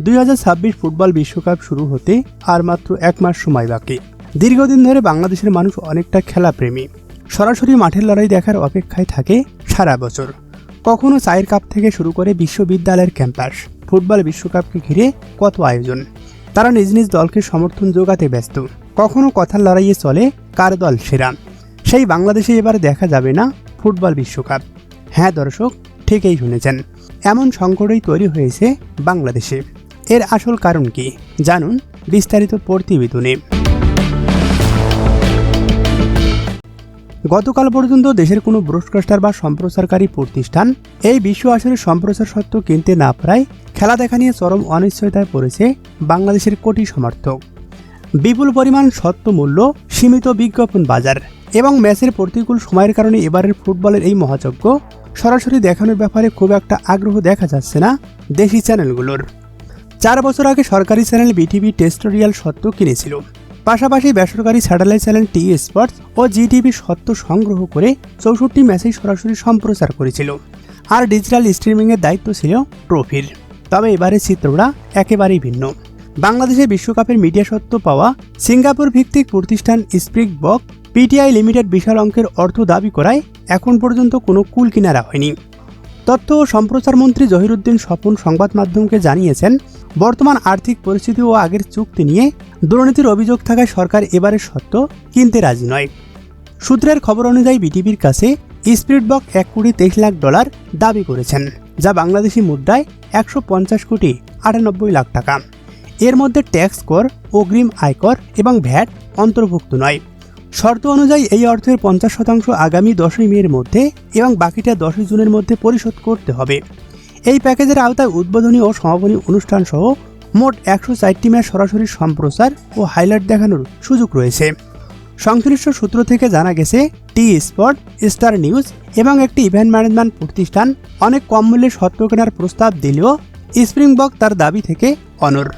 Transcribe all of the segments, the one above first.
2026 football বিশ্বকাপ শুরু হতে আর মাত্র 1 মাস সময় বাকি। দীর্ঘদিন ধরে বাংলাদেশের মানুষ অনেকটা খেলাপ্রেমী। সরাসরি মাঠের লড়াই দেখার অপেক্ষায় থাকে সারা বছর। কখনো চায়ের কাপ থেকে শুরু করে বিশ্ববিদ্যালয়ের ক্যাম্পাস, ফুটবল বিশ্বকাপকে ঘিরে কত আয়োজন। তারা নিজ নিজ দলকে সমর্থন জোগাতে ব্যস্ত। কখনো কথার লড়াইয়ে চলে কার দল সেরা। সেই বাংলাদেশে এবার দেখা যাবে না ফুটবল বিশ্বকাপ। হ্যাঁ দর্শক, ঠিকই শুনেছেন, এমন সংকটই তৈরি হয়েছে বাংলাদেশে। এর আসল কারণ কি জানুন বিস্তারিত প্রতিবেদনে। গতকাল পর্যন্ত দেশের কোনো ব্রডকাস্টার বা সম্প্রচারকারী প্রতিষ্ঠান এই বিশ্ব আসরের সম্প্রচার সত্ত্ব কিনতে না পারায় খেলা দেখা নিয়ে চরম অনিশ্চয়তায় পড়েছে বাংলাদেশের কোটি সমর্থক। বিপুল পরিমাণ সত্ত্ব মূল্য, সীমিত বিজ্ঞাপন বাজার এবং ম্যাচের প্রতিকূল সময়ের কারণে এবারের ফুটবলের এই মহাযজ্ঞ সরাসরি দেখানোর ব্যাপারে খুব একটা আগ্রহ দেখা যাচ্ছে না দেশি চ্যানেলগুলোর। 4 বছর আগে সরকারি চ্যানেল বিটিভি টেরিটোরিয়াল সত্ত্ব কিনেছিল। পাশাপাশি বেসরকারি স্যাটেলাইট চ্যানেল টি স্পোর্টস ও জিটিভি সত্ত্ব সংগ্রহ করে 64 ম্যাচেই সরাসরি সম্প্রচার করেছিল। আর ডিজিটাল স্ট্রিমিংয়ের দায়িত্ব ছিল ট্রফির। তবে এবারের চিত্রটা একেবারেই ভিন্ন। বাংলাদেশে বিশ্বকাপের মিডিয়া সত্ত্ব পাওয়া সিঙ্গাপুর ভিত্তিক প্রতিষ্ঠান স্প্রিংবক পিটিআই লিমিটেড বিশাল অঙ্কের অর্থ দাবি করায় এখন পর্যন্ত কোনো কুল কিনারা হয়নি। তথ্য ও সম্প্রচার মন্ত্রী জহিরুদ্দিন স্বপন সংবাদ মাধ্যমকে জানিয়েছেন, বর্তমান আর্থিক পরিস্থিতি ও আগের চুক্তি নিয়ে দুর্নীতির অভিযোগ থাকায় সরকার এবারের সত্ত্ব কিনতে রাজি নয়। সূত্রের খবর অনুযায়ী বিটিভির কাছে স্প্রিংবক $1,23,00,000 দাবি করেছেন, যা বাংলাদেশি মুদ্রায় 150,98,00,000 টাকা। এর মধ্যে ট্যাক্স কর, অগ্রিম আয়কর এবং ভ্যাট অন্তর্ভুক্ত নয়। শর্ত অনুযায়ী এই অর্থের 50% আগামী 10 মের মধ্যে এবং বাকিটা 10 জুনের মধ্যে পরিশোধ করতে হবে। এই প্যাকেজের আওতায় উদ্বোধনী ও সমাপনী অনুষ্ঠান সহ মোট 104টি ম্যাচ সরাসরি সম্প্রচার ও হাইলাইট দেখানোর সুযোগ রয়েছে। সংশ্লিষ্ট সূত্র থেকে জানা গেছে, টি স্পোর্ট, স্টার নিউজ এবং একটি ইভেন্ট ম্যানেজমেন্ট প্রতিষ্ঠান অনেক কম মূল্যে সত্ত্ব কেনার প্রস্তাব দিলেও স্প্রিংবক তার দাবি থেকে অনড়।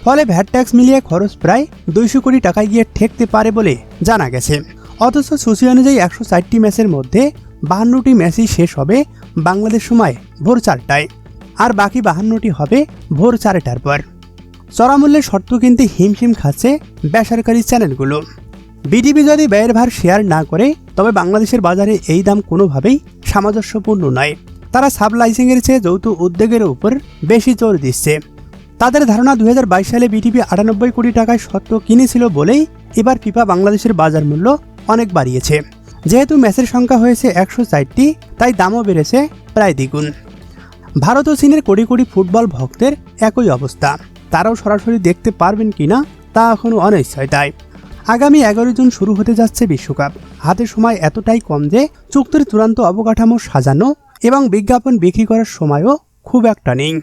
ফলে ভ্যাট ট্যাক্স মিলিয়ে খরচ প্রায় 200 কোটি টাকায় গিয়ে ঠেকতে পারে বলে জানা গেছে। অথচ সূচি অনুযায়ী 104টি ম্যাচের মধ্যে 52টি ম্যাচই শেষ হবে বাংলাদেশ সময় ভোর 4টায়, আর বাকি 52টি হবে ভোর 4টার পর। চড়া মূল্যে শর্ত কিনতে হিমশিম খাচ্ছে বেসরকারি চ্যানেলগুলো। বিটিভি যদি ব্যয়ের ভার শেয়ার না করে, তবে বাংলাদেশের বাজারে এই দাম কোনোভাবেই সামঞ্জস্যপূর্ণ নয়। তারা সাব লাইসেন্সের চেয়ে যৌথ উদ্যোগের উপর বেশি জোর দিচ্ছে। তাদের ধারণা 2022 সালে বিটিভি 98 কোটি টাকায় সত্ত্ব কিনেছিল বলেই এবার ফিফা বাংলাদেশের বাজার মূল্য অনেক বাড়িয়েছে। যেহেতু ম্যাচের সংখ্যা হয়েছে 104টি, তাই দামও বেড়েছে প্রায় দ্বিগুণ। ভারত ও চীনের কোটি কোটি ফুটবল ভক্তের একই অবস্থা। তারাও সরাসরি দেখতে পারবেন কিনা তা এখনও অনিশ্চয়তায়। আগামী 11 জুন শুরু হতে যাচ্ছে বিশ্বকাপ। হাতে সময় এতটাই কম যে চুক্তির চূড়ান্ত অবকাঠামো সাজানো এবং বিজ্ঞাপন বিক্রি করার সময়ও খুব একটা নেই।